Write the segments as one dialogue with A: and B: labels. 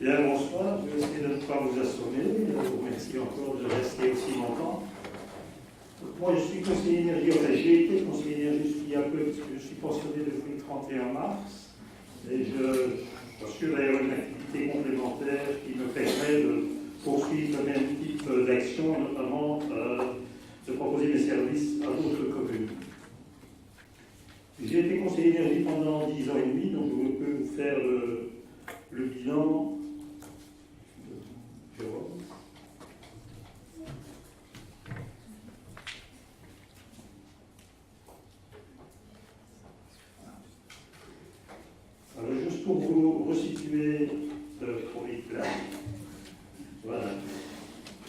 A: Bien, bonsoir. Je vais essayer de ne pas vous assommer. Je vous remercie encore de rester aussi longtemps. Moi, je suis conseiller énergie. Enfin, j'ai été conseiller énergie jusqu'il y a peu, parce que je suis pensionné depuis le 31 mars. Et je suis d'ailleurs une activité complémentaire qui me permet de poursuivre le même type d'action, notamment de proposer mes services à d'autres communes. J'ai été conseiller énergie pendant 10 ans et demi, donc je peux vous faire le bilan. Alors, juste pour vous resituer trop vite là. Voilà.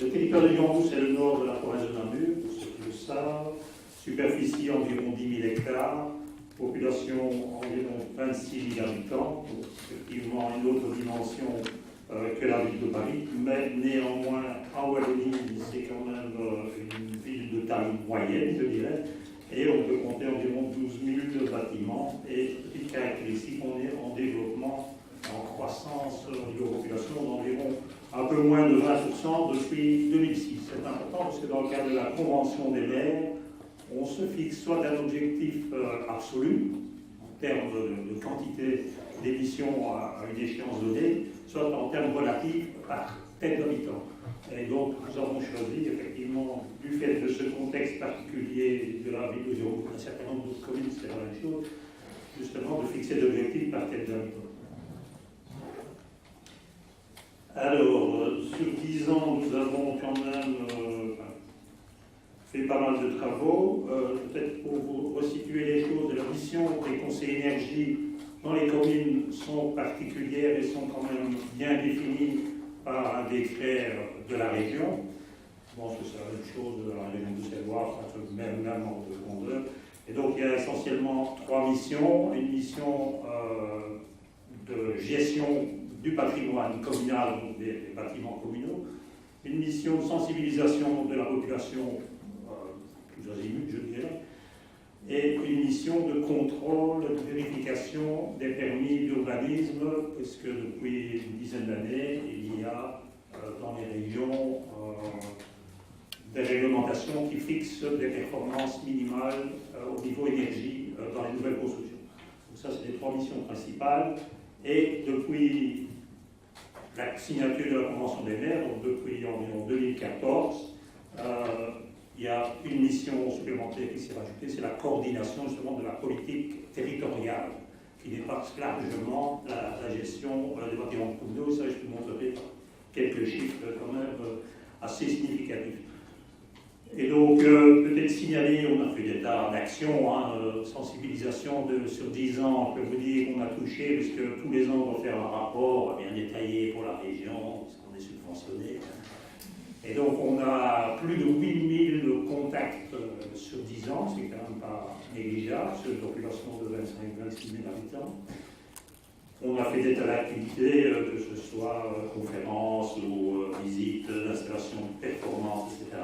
A: Le territoire de Lyon, c'est le nord de la province de Namur, pour ceux qui le savent. Superficie environ 10 000 hectares. Population environ 26 000 habitants. Donc, effectivement, une autre dimension que la ville de Paris. Mais néanmoins, en Wallonie, c'est quand même une ville de taille moyenne, je dirais. Et on peut compter environ 12 000 bâtiments. Et petite caractéristique, on est en développement, en croissance au niveau de population d'environ un peu moins de 20% depuis 2006. C'est important parce que dans le cadre de la Convention des maires, on se fixe soit un objectif absolu, en termes de quantité d'émissions à une échéance donnée, soit en termes relatifs par tête d'habitant. Et donc, nous avons choisi, effectivement, du fait de ce contexte particulier de la ville de Lyon, un certain nombre d'autres communes, c'est la même chose, justement, de fixer l'objectif par tête d'habitant. Alors, sur 10 ans, nous avons quand même fait pas mal de travaux. Peut-être pour vous resituer les choses, la mission des conseils énergie dans les communes sont particulières et sont quand même bien définies par un décret de la région. Je pense que c'est la même chose de la région de Bruxelles, même ordre de grandeur. Et donc il y a essentiellement 3 missions. Une mission de gestion du patrimoine communal, donc des bâtiments communaux. Une mission de sensibilisation de la population, tous azimuts, je dirais. Et une mission de contrôle, de vérification des permis d'urbanisme, puisque depuis une dizaine d'années, il y a dans les régions des réglementations qui fixent des performances minimales au niveau énergie dans les nouvelles constructions. Donc ça, c'est les 3 missions principales. Et depuis la signature de la Convention des maires, donc depuis environ 2014, il y a une mission supplémentaire qui s'est rajoutée, c'est la coordination justement de la politique territoriale, qui dépasse largement la gestion des bâtiments communaux. Ça, je vous montrerai quelques chiffres quand même assez significatifs. Et donc, peut-être signaler, on a fait des tas d'actions, sensibilisation sur 10 ans, je peux vous dire qu'on a touché, puisque tous les ans, on doit faire un rapport bien détaillé pour la région, parce qu'on est subventionné. Et donc, on a plus de 8000 contacts sur 10 ans, c'est quand même pas négligeable, sur une population de 25-26 000 habitants. On a fait des tas d'activités, que ce soit conférences ou visites d'installations de performance, etc.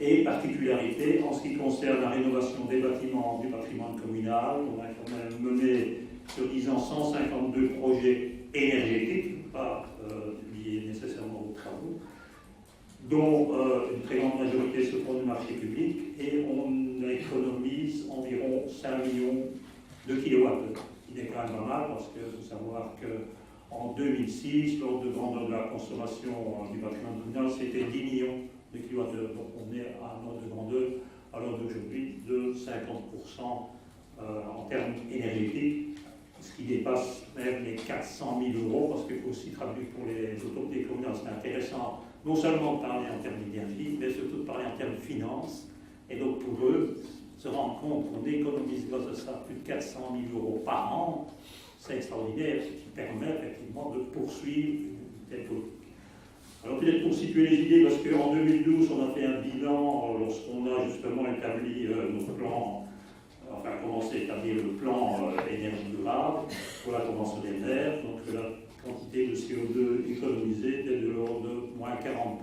A: Et particularité, en ce qui concerne la rénovation des bâtiments du patrimoine communal, on a quand même mené sur 10 ans 152 projets énergétiques, pas liés nécessairement aux travaux, dont une très grande majorité se font du marché public, et on économise environ 5 millions de kilowattheures, ce qui est quand même pas mal, parce qu'il faut savoir qu'en 2006, l'ordre de grandeur de la consommation du patrimoine communal, c'était 10 millions de kilowattheures. Donc on est à un ordre de grandeur, à l'heure d'aujourd'hui, de 50% en termes énergétiques, ce qui dépasse même les 400 000 €, parce qu'il faut aussi traduire pour les autorités communales, c'est intéressant, non seulement de parler en termes d'énergie, mais surtout de parler en termes de finances. Et donc pour eux, se rendre compte qu'on économise grâce à ça plus de 400 000 € par an, c'est extraordinaire, ce qui permet effectivement de poursuivre une telle politique. Alors peut-être pour situer les idées, parce qu'en 2012, on a fait un bilan lorsqu'on a justement établi notre plan, enfin commencé à établir le plan énergie durable pour la Convention des maires. Donc la quantité de CO2 économisée était de l'ordre de moins 40%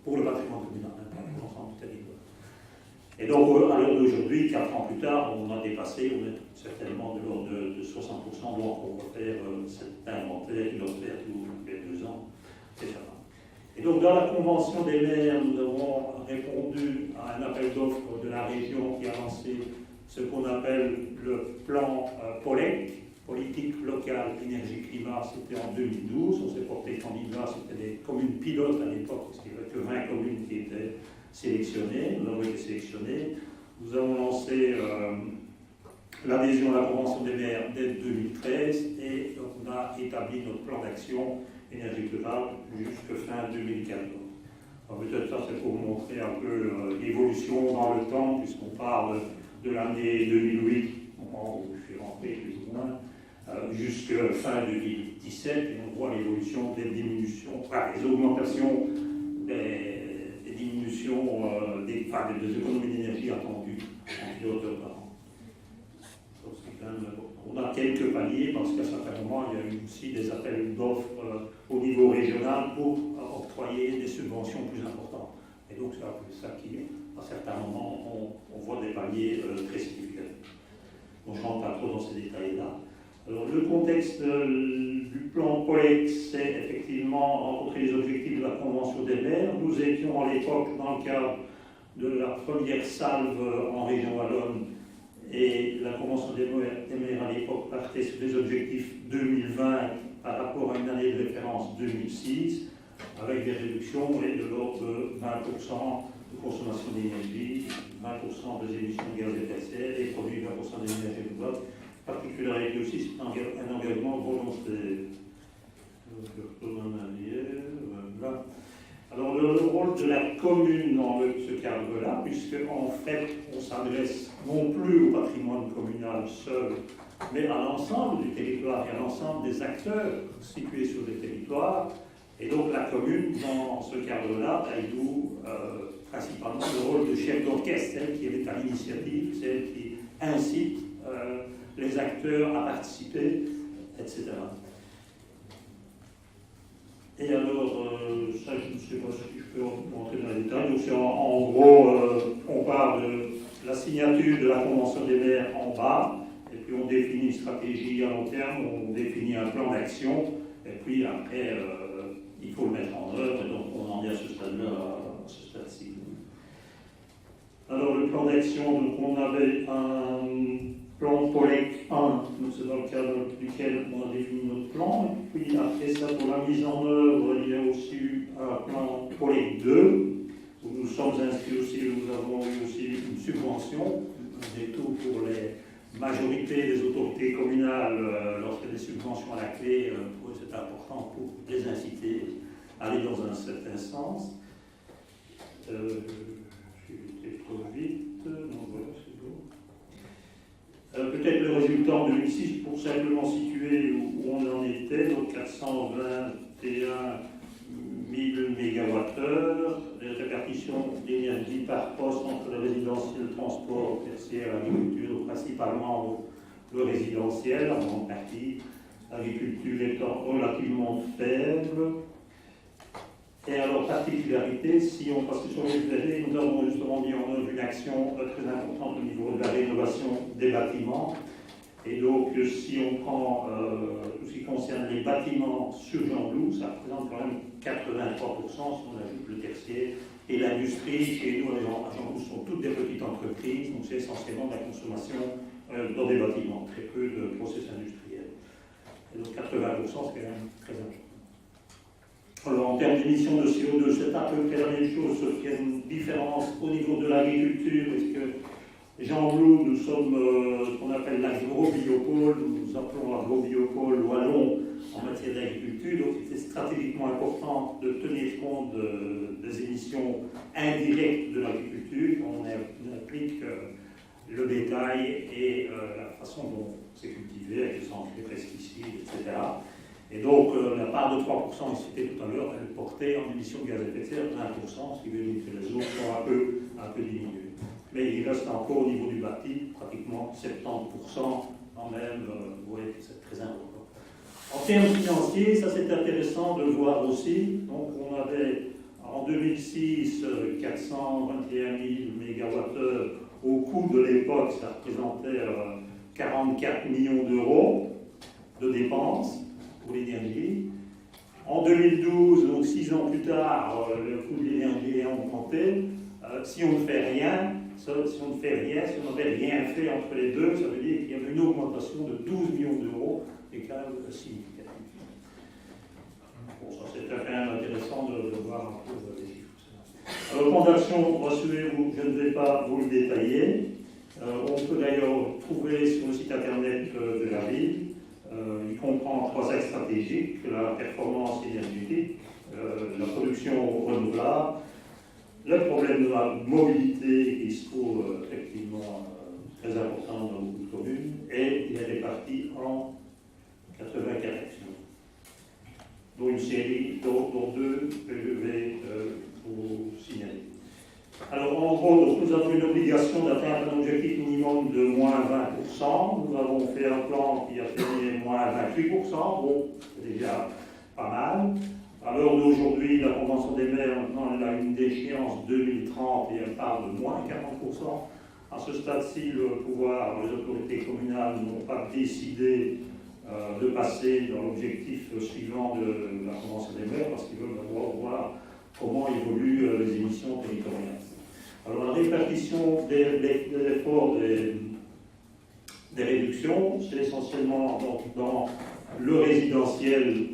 A: pour le patrimoine communal, pour l'ensemble du territoire. Et donc, à l'heure d'aujourd'hui, 4 ans plus tard, on a dépassé, on est certainement de l'ordre de 60%, donc on va faire cet inventaire qui doit se faire tous les 2 ans, etc. Et donc, dans la Convention des maires, nous avons répondu à un appel d'offres de la région qui a lancé ce qu'on appelle le plan POLEC, Politique locale énergie-climat, c'était en 2012. On s'est porté candidat, c'était des communes pilotes à l'époque, parce qu'il n'y avait que 20 communes qui étaient sélectionnées. Nous avons été sélectionnés. Nous avons lancé l'adhésion à la Convention des maires dès 2013 et on a établi notre plan d'action énergie rurale jusqu'à fin 2014. Peut-être ça c'est pour montrer un peu l'évolution dans le temps, puisqu'on parle de l'année 2008, au moment où je suis rentré plus ou moins, jusqu'à fin 2017, et on voit l'évolution des diminutions, enfin des augmentations des diminutions des économies d'énergie attendues en kilowattheure par an. On a quelques paliers parce qu'à certains moments, il y a eu aussi des appels d'offres au niveau régional pour octroyer des subventions plus importantes. Et donc, c'est un peu ça qui, à certains moments, on voit des paliers très significatifs. Donc, je ne rentre pas trop dans ces détails-là. Alors, le contexte du plan POLEC, c'est effectivement rencontrer les objectifs de la Convention des maires. Nous étions à l'époque dans le cadre de la première salve en région wallonne. Et la Convention des maires à l'époque partait sur des objectifs 2020 par rapport à une année de référence 2006, avec des réductions de l'ordre de 20% de consommation d'énergie, 20% des émissions de gaz à effet de serre et produit 20% d'énergie renouvelable. Particularité aussi, c'est un engagement volontaire. Je retourne en arrière. Voilà. Alors, le rôle de la commune dans ce cadre-là, puisque en fait, on s'adresse non plus au patrimoine communal seul, mais à l'ensemble du territoire et à l'ensemble des acteurs situés sur le territoire. Et donc, la commune, dans ce cadre-là, elle joue principalement le rôle de chef d'orchestre, celle qui est à l'initiative, celle qui incite les acteurs à participer, etc. Et alors, ça, je ne sais pas si je peux rentrer dans les détails. Donc, en gros, on part de la signature de la Convention des maires en bas, et puis on définit une stratégie à long terme, on définit un plan d'action, et puis après, il faut le mettre en œuvre, et donc on en est à ce stade-là, à ce stade-ci. Alors, le plan d'action, donc on avait un plan POLEC 1, c'est dans le cadre duquel on a défini notre plan. Et puis après ça, pour la mise en œuvre, il y a aussi eu un plan POLEC 2, où nous sommes inscrits aussi, nous avons eu aussi une subvention, des taux pour les majorités des autorités communales, lorsqu'il y a des subventions à la clé, pour eux c'est important pour les inciter à aller dans un certain sens. J'ai été trop vite, non voilà, c'est bon. Peut-être le résultat en 2006 pour simplement situer où on en était, donc 421 000 MWh, les répartitions d'énergie par poste entre le résidentiel, le transport, le tertiaire, l'agriculture, principalement le résidentiel, en grande partie, l'agriculture étant relativement faible. Et alors, particularité, parce que sur les années, nous avons justement mis en œuvre une action très importante au niveau de la rénovation des bâtiments. Et donc, si on prend tout ce qui concerne les bâtiments sur Gembloux, ça représente quand même 83%, si on ajoute le tertiaire. Et l'industrie, chez nous, à Gembloux, sont toutes des petites entreprises, donc c'est essentiellement de la consommation dans des bâtiments, très peu de process industriels. Et donc, 80%, c'est quand même très important. Alors, en termes d'émissions de CO2, c'est à peu près la même chose, sauf qu'il y a une différence au niveau de l'agriculture, parce que Gembloux, nous sommes ce qu'on appelle l'agrobiopôle, nous appelons l'agrobiopôle wallon en matière d'agriculture, donc c'est stratégiquement important de tenir compte des émissions indirectes de l'agriculture, on implique le bétail et la façon dont c'est cultivé, avec les engrais, les pesticides, etc. Et donc, la part de 3%, cité tout à l'heure, elle est portée en émissions de gaz à effet de serre de 1%, ce qui veut dire que les autres sont un peu diminués. Mais il reste encore au niveau du bâti, pratiquement 70% quand même, vous voyez que c'est très important. En termes financiers, ça c'est intéressant de le voir aussi. Donc, on avait En 2006, 421 000 MWh. Au coût de l'époque, ça représentait 44 millions d'euros de dépenses pour l'énergie. En 2012, donc 6 ans plus tard, le coût de l'énergie a augmenté. Si on ne fait rien, si on n'avait rien fait entre les deux, ça veut dire qu'il y avait une augmentation de 12 millions d'euros, et quand même significatif. Bon, ça c'est quand même intéressant de voir un peu les chiffres. Alors, le plan d'action, rassurez-vous, je ne vais pas vous le détailler. On peut d'ailleurs trouver sur le site internet de la ville. Il comprend 3 axes stratégiques: la performance énergétique, la production renouvelable, le problème de la mobilité qui se trouve effectivement très important dans beaucoup de communes, et il est réparti en 84 actions, dont une série, dont 2 que je vais vous signaler. Alors en gros, donc, nous avons une obligation d'atteindre un objectif minimum de moins 20%. Nous avons fait un plan qui a fait moins 28%. Bon, c'est déjà pas mal. À l'heure d'aujourd'hui, la Convention des maires, maintenant, elle a une déchéance 2030 et elle parle de moins 40%. À ce stade-ci, le pouvoir, les autorités communales n'ont pas décidé de passer dans l'objectif suivant de la Convention des maires parce qu'ils veulent d'abord voir comment évoluent les émissions territoriales. Alors la répartition des efforts des réductions, c'est essentiellement dans le résidentiel,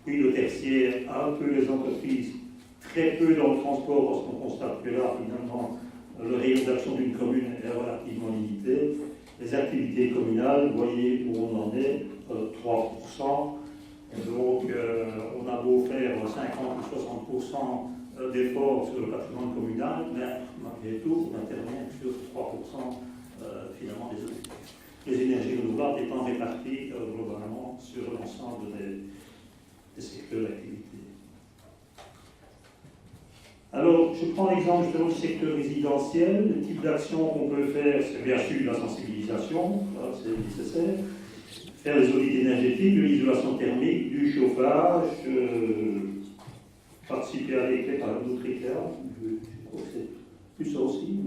A: puis le tertiaire, un peu les entreprises, très peu dans le transport, parce qu'on constate que là, finalement, le rayon d'action d'une commune est relativement limité. Les activités communales, vous voyez où on en est, 3%. Donc, on a beau faire 50 ou 60% d'efforts sur le patrimoine communal, mais malgré tout, on intervient sur 3% finalement des objectifs. Les énergies renouvelables étant réparties globalement sur l'ensemble des secteurs d'activité. Alors, je prends l'exemple justement du secteur résidentiel. Le type d'action qu'on peut faire, c'est bien sûr la sensibilisation, c'est nécessaire. Faire des audits énergétiques, de l'isolation thermique, du chauffage, participer à l'éclair par d'autres critères, je crois que c'est plus ça aussi,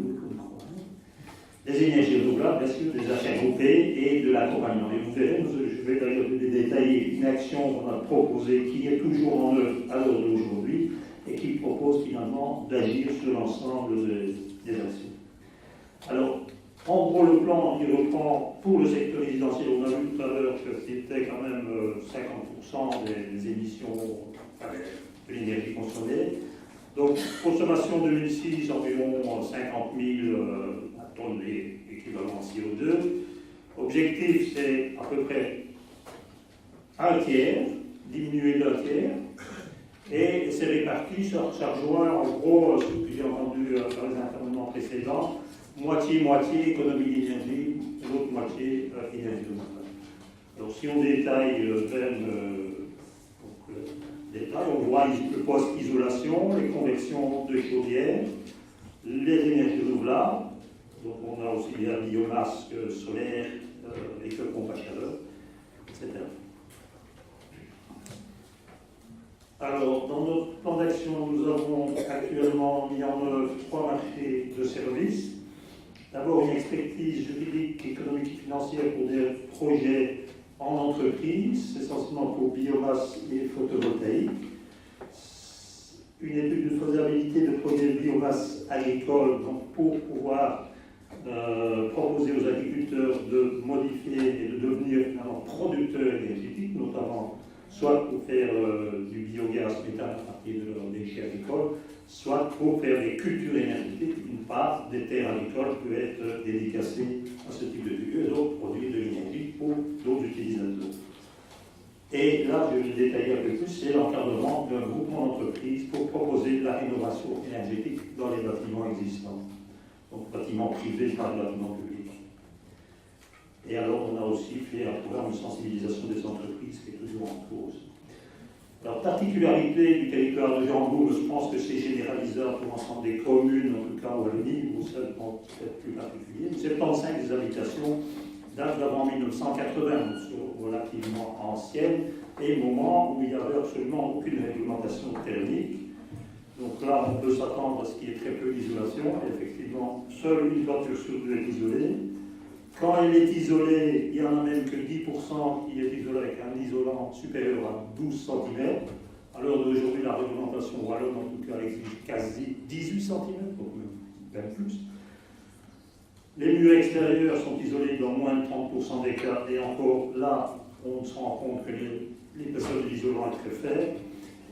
A: des énergies renouvelables, bien sûr, des achats groupés et de l'accompagnement. Et vous verrez, je vais d'ailleurs détailler une action qu'on a proposée, qui est toujours en œuvre à l'heure d'aujourd'hui, et qui propose finalement d'agir sur l'ensemble des actions. Alors, en gros, le plan, il reprend pour le secteur résidentiel, on a vu tout à l'heure que c'était quand même 50% des émissions de l'énergie consommée. Donc, consommation 2006, environ 50 000 tonnes d'équivalent CO2. Objectif, c'est à peu près un tiers, diminuer d'un tiers. Et c'est réparti, ça rejoint en gros ce que j'ai entendu dans les intervenants précédents, moitié-moitié économie d'énergie, l'autre moitié énergie renouvelable. Alors si on détaille on voit le post-isolation, les conversions de chaudière, les énergies renouvelables, donc on a aussi la biomasse solaire, les pompes à chaleur, etc. Alors, dans notre plan d'action, nous avons actuellement mis en œuvre 3 marchés de services. D'abord, une expertise juridique, économique et financière pour des projets en entreprise, essentiellement pour biomasse et photovoltaïque. Une étude de faisabilité de projets de biomasse agricole, donc pour pouvoir proposer aux agriculteurs de modifier et de devenir finalement producteurs énergétiques, notamment soit pour faire du biogaz méthane à partir de leurs déchets agricoles, soit pour faire des cultures énergétiques. Une part des terres agricoles peut être dédicacée à ce type de culture et d'autres produire de l'énergie pour d'autres utilisateurs. Et là, je vais détailler un peu plus, c'est l'encadrement d'un groupement d'entreprises pour proposer de la rénovation énergétique dans les bâtiments existants. Donc bâtiments privés par le bâtiment public. Et alors, on a aussi fait un programme de sensibilisation des entreprises qui est toujours en cours. Alors, particularité du territoire de Jambourg, je pense que c'est généralisable pour l'ensemble des communes, en tout cas au Wallonie, ou celles peut-être plus particulières. 75 des habitations datent d'avant 1980, donc sont relativement anciennes, et au moment où il n'y avait absolument aucune réglementation thermique. Donc là, on peut s'attendre à ce qu'il y ait très peu d'isolation. Et effectivement, seule une toiture sur deux est isolée. Quand elle est isolée, il n'y en a même que 10% qui est isolé avec un isolant supérieur à 12 cm. À l'heure d'aujourd'hui, la réglementation wallonne, en tout cas, elle exige quasi 18 cm, donc même plus. Les murs extérieurs sont isolés dans moins de 30% des cas, et encore là, on se rend compte que l'épaisseur de l'isolant est très faible.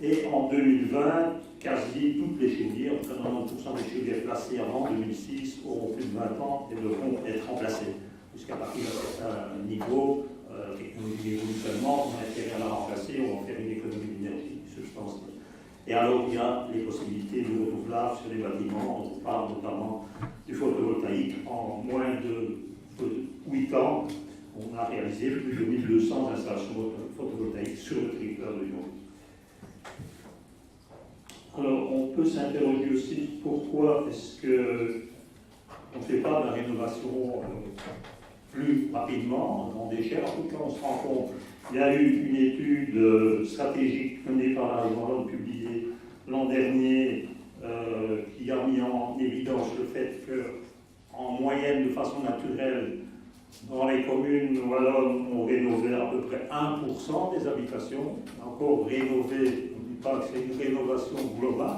A: Et en 2020, quasi toutes les chaudières, 90% des chaudières placées avant 2006 auront plus de 20 ans et devront être remplacées. Puisqu'à partir d'un certain niveau, la technologie évolue tellement, on a intérêt à la remplacer, on va faire une économie d'énergie substantielle. Et alors, il y a les possibilités de renouvelables sur les bâtiments, on parle notamment du photovoltaïque. En moins de 8 ans, on a réalisé plus de 1200 installations photovoltaïques sur le territoire de Lyon. Alors, on peut s'interroger aussi pourquoi est-ce qu'on ne fait pas de la rénovation plus rapidement, en déchets. En tout cas, on se rend compte, il y a eu une étude stratégique menée par la région publiée l'an dernier qui a mis en évidence le fait qu'en moyenne, de façon naturelle, dans les communes wallonnes, on rénovait à peu près 1% des habitations. Encore rénover, on ne dit pas que c'est une rénovation globale,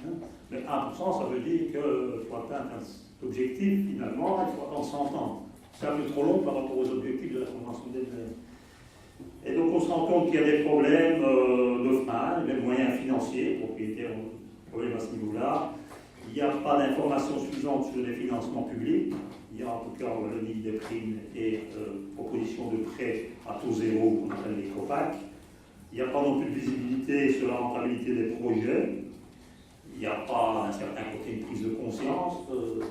A: hein, mais 1%, ça veut dire qu'il faut atteindre cet objectif, finalement, il faut attendre 100 ans. C'est un peu trop long par rapport aux objectifs de la Convention des maires. Et donc on se rend compte qu'il y a des problèmes de frein, des moyens financiers, propriétaires ont problème à ce niveau-là. Il n'y a pas d'informations suffisantes sur les financements publics. Il y a en tout cas en Wallonie des primes et propositions de prêts à taux zéro qu'on appelle les COPAC. Il n'y a pas non plus de visibilité sur la rentabilité des projets. Il n'y a pas, d'un certain côté, une prise de conscience,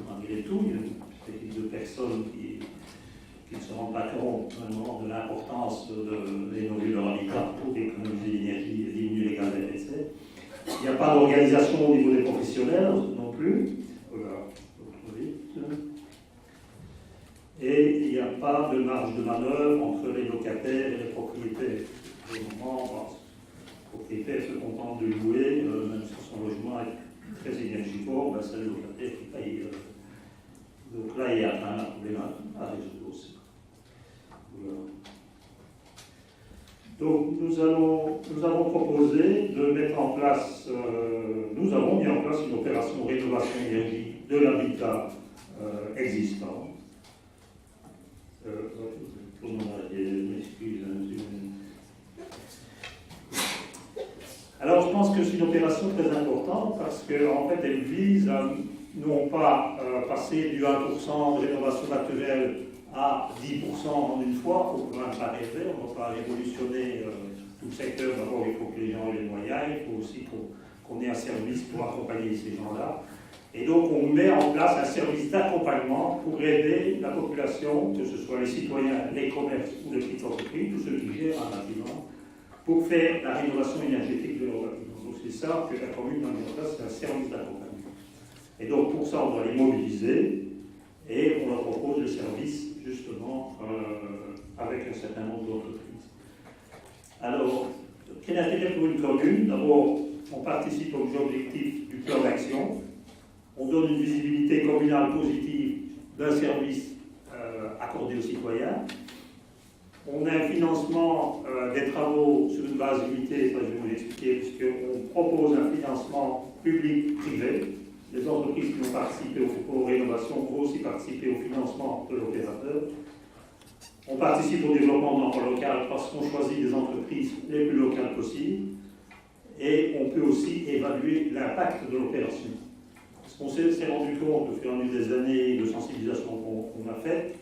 A: malgré tout. Il y a une équipe de personnes qui ne se rendent pas compte vraiment de l'importance de rénover leur habitat pour économiser l'énergie et diminuer les gaz à effet de serre. Il n'y a pas d'organisation au niveau des professionnels non plus. Voilà. Et il n'y a pas de marge de manœuvre entre les locataires et les propriétaires. Au moment, le propriétaire se contente de louer, même si son logement est très énergivore, ben c'est le locataire qui paye. Donc là, il y a un problème à résoudre aussi. Voilà. Donc nous avons proposé de mettre en place, nous avons mis en place une opération rénovation énergie de l'habitat existant. Tout le monde a des excuses. Alors je pense que c'est une opération très importante parce qu'en fait elle vise à non pas passer du 1% de rénovation naturelle à 10% en une fois, il ne faut quand même pas rêver, on ne va pas révolutionner tout le secteur. D'abord, il faut que les gens aient les moyens, il faut aussi qu'on ait un service pour accompagner ces gens-là. Et donc, on met en place un service d'accompagnement pour aider la population, que ce soit les citoyens, les commerces ou les petites entreprises, tous ceux qui gèrent un bâtiment, pour faire la rénovation énergétique de leur bâtiment. Donc, c'est ça que la commune a mis en place, c'est un service d'accompagnement. Et donc, pour ça, on doit les mobiliser et on leur propose le service justement avec un certain nombre d'entreprises. Alors, quel intérêt pour une commune? D'abord, on participe aux objectifs du plan d'action, on donne une visibilité communale positive d'un service accordé aux citoyens, on a un financement des travaux sur une base limitée, ça je vais vous l'expliquer, puisqu'on propose un financement public-privé. Les entreprises qui ont participé aux rénovations vont aussi participer au financement de l'opérateur. On participe au développement de l'emploi local parce qu'on choisit des entreprises les plus locales possibles. Et on peut aussi évaluer l'impact de l'opération. Parce qu'on s'est rendu compte, au fur et à mesure des années de sensibilisation qu'on a faites,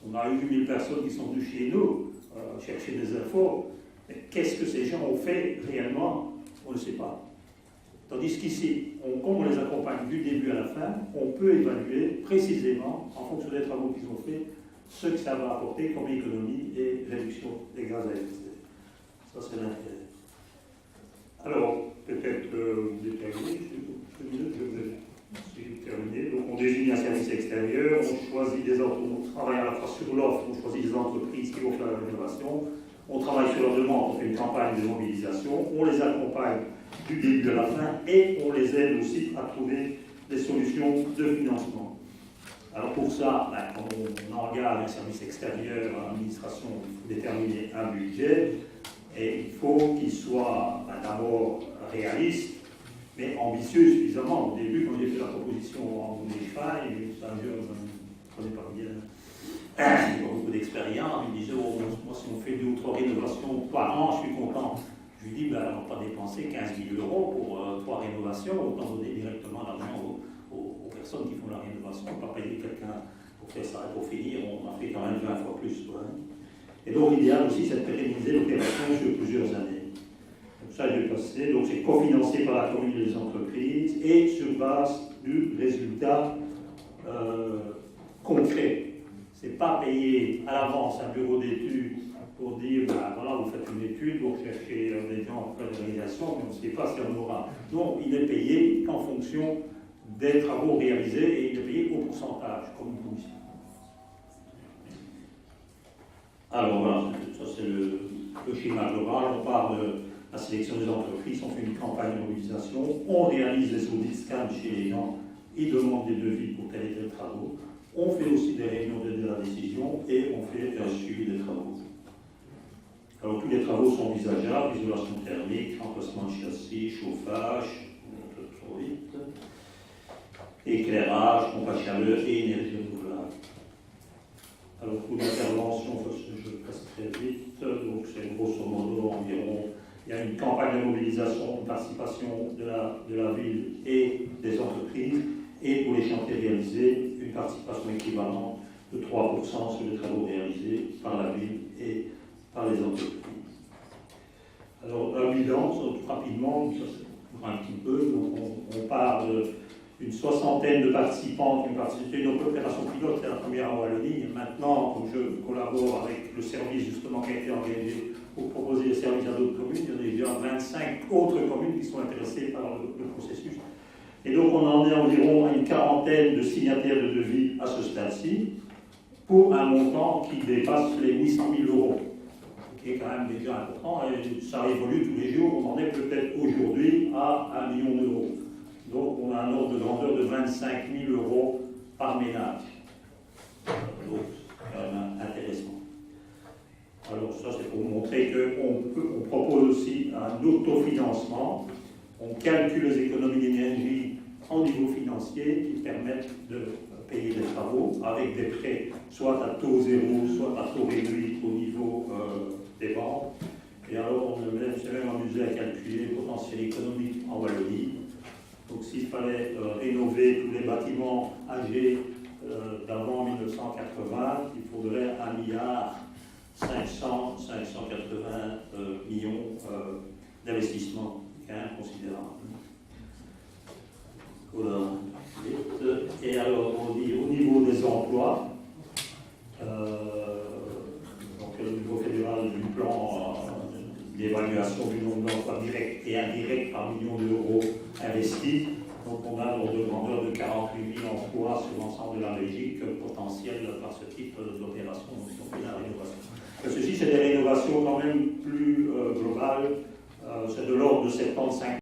A: on a eu 8000 personnes qui sont venues chez nous chercher des infos. Mais qu'est-ce que ces gens ont fait réellement? On ne sait pas. Tandis qu'ici, comme on les accompagne du début à la fin, on peut évaluer précisément, en fonction des travaux qu'ils ont fait, ce que ça va apporter comme économie et réduction des gaz à effet de serre. Ça, c'est l'intérêt. Alors, peut-être vous déterminez, je vais terminer. Donc, on désigne un service extérieur, on choisit des entreprises, on travaille à la fois sur l'offre, on choisit des entreprises qui vont faire la rénovation, on travaille sur leur demande, on fait une campagne de mobilisation, on les accompagne du début à la fin, et on les aide aussi à trouver des solutions de financement. Alors pour ça, quand on engage un service extérieur à l'administration, il faut déterminer un budget, et il faut qu'il soit d'abord réaliste, mais ambitieux suffisamment. Au début, quand j'ai fait la proposition en Unify, c'est un jeune, je ne connais pas bien, il n'a pas beaucoup d'expérience, il me disait, oh, moi si on fait 2 ou 3 rénovations par an, je suis content. Je lui dis, on ne va pas dépenser 15 000 € pour 3 rénovations, autant donner directement l'argent aux personnes qui font la rénovation, on ne va pas payer quelqu'un pour faire ça, et pour finir, on en fait quand même 20 fois plus. Quoi. Et donc l'idéal aussi, c'est de pérenniser l'opération sur plusieurs années. Donc ça, je vais passer. Donc c'est cofinancé par la commune et les entreprises et sur base du résultat concret. Ce n'est pas payer à l'avance un bureau d'études pour dire, voilà, vous faites une étude, vous cherchez des gens pour faire la réalisation, mais on ne sait pas si on aura. Donc il est payé en fonction des travaux réalisés et il est payé au pourcentage, comme une commission. Alors voilà, ça c'est le schéma global. On parle de la sélection des entreprises, on fait une campagne de mobilisation, on réalise des audits scans chez les gens, ils demandent des devis pour tel et tel travaux, on fait aussi des réunions de la décision et on fait un suivi des travaux. Alors tous les travaux sont envisageables, isolation thermique, remplacement de châssis, chauffage, trop vite, éclairage, pompe à chaleur et énergie renouvelable. Alors pour l'intervention, je passe très vite, donc c'est grosso modo environ, il y a une campagne de mobilisation, de participation de la ville et des entreprises, et pour les chantiers réalisés, une participation équivalente de 3% sur les travaux réalisés par la ville et par les entreprises. Alors un bilan, rapidement, ça c'est un petit peu, donc on parle d'une soixantaine de participants qui ont participé. Donc l'opération pilote, c'est la première en Wallonie. Maintenant, comme je collabore avec le service justement qui a été engagé pour proposer les services à d'autres communes, il y en a déjà 25 autres communes qui sont intéressées par le processus. Et donc on en est environ à une quarantaine de signataires de devis à ce stade-ci, pour un montant qui dépasse les 800 000 €, qui est quand même déjà important, et ça évolue tous les jours. On en est peut-être aujourd'hui à 1 million d'euros. Donc on a un ordre de grandeur de 25 000 € par ménage. Donc c'est quand même intéressant. Alors ça c'est pour montrer qu'on propose aussi un autofinancement. On calcule les économies d'énergie en niveau financier qui permettent de payer les travaux avec des prêts soit à taux zéro, soit à taux réduit au niveau des banques. Et alors on s'est même amusé à calculer le potentiel économique en Wallonie. Donc s'il fallait rénover tous les bâtiments âgés d'avant 1980, il faudrait 1,580 millions d'investissements, qui est considérable. Voilà. Et alors on dit au niveau des emplois, donc au niveau fédéral du plan d'évaluation du nombre d'emplois directs et indirects par million d'euros investis. Donc on a un ordre de grandeur de 48 000 emplois sur l'ensemble de la Belgique potentiels par ce type d'opération, donc si on fait la rénovation. Ceci, c'est des rénovations quand même plus globales, c'est de l'ordre de 75